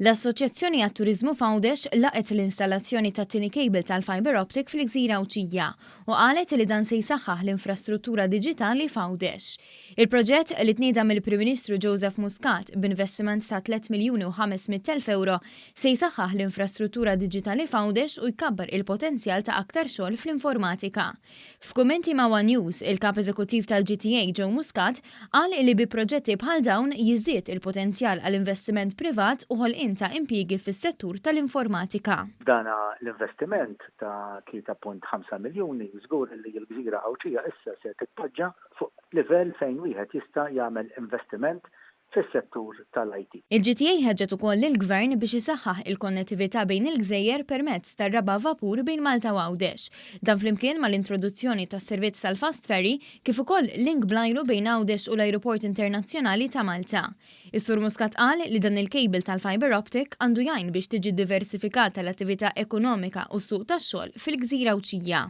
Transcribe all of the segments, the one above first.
L-Assoċjazzjoni għat-Turiżmu Għawdex laqgħet l-installazzjoni tat-tieni cable tal-Fibre Optic fil-Gżira Għawdxija u qalet li dan se jsaħħaħ l-infrastruttura diġitali f'Għawdex. Il-proġett li tnieda mill-Prim Ministru Joseph Muscat b'investiment ta' 3 miljuni u ħames mitt ewro se jsaħħaħ l-infrastruttura diġitali f'Għawdex u jkabbar il-potenzjal ta' aktar xogħol fl-informatika. F'kummenti ma' One News, il-kap eżekuttiv tal-GTA Joe Muscat qal li bi proġetti bħal dawn jiżdied il-potenzjal għall-investiment privat u ta' impjiegi fis-settur tal-informatika. Dana l-investiment ta' 3.5 miljuni żgur li l-Gżira Għawdxija issa se titpoġġa fuq livell fejn wieħed jista' jagħmel investiment fis-settur tal-IT. Il-GTA ħeġġet ukoll lill-Gvern biex isaħħaħ il-konnettività bejn il-Gżejjer permezz tar-raba' vapur bejn Malta u Għawdex. Dan flimkien mal-introduzzjoni tas-servizz tal-Fast Ferry kif ukoll link bl-ajru bejn Għawdex u l-Ajruport Internazzjonali ta' Malta. Is-Sur Muscat qal li dan il-cable tal-Fibre Optic għandu jgħin biex tiġi diversifikata l-attività ekonomika u s-suq tax-xogħol fil-Gżira Għawdxija.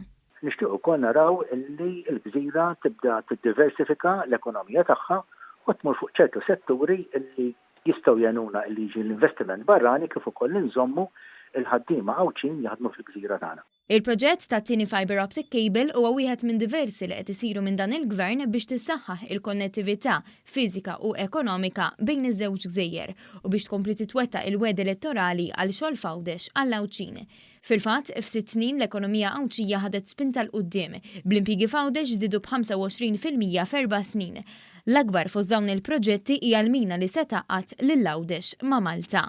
Nixtieq ukoll naraw li l-Gżira tibda tiddiversifika l-ekonomija tagħha u tmur fuq ċertu setturi li jistgħu jgħinuna li jiġi l-investiment barrani kif ukoll inżommu il-ħaddiema Għawdxin jaħdmu fil-Gżira tagħna. Il-proġett tat-tieni Fibre Optic Cable huwa wieħed minn diversi li qed isiru minn dan il-Gvern biex tissaħħaħ il-konnettività fiżika u ekonomika bejn iż-żewġ gżejjer u biex tkompli titwettaq il-wed elettorali għal xogħol f'Għawdex għall-Għawdxin. Fil-fatt, f'6 snin l-ekonomija Għawdxija ħadet spinta l-qudiem bl-impjiegi f'Għawdex żdiedu b'25% f'4 snin. L-akbar fost dawn il-proġetti hija l-mina li se tgħaqqad lil Għawdex ma' Malta.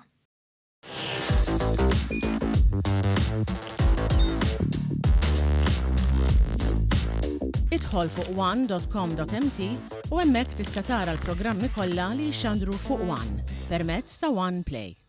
Idħol fuq one.com.mt u hemmhekk tista' tara l-programmi kollha li jxandru fuq One permezz ta' One Play.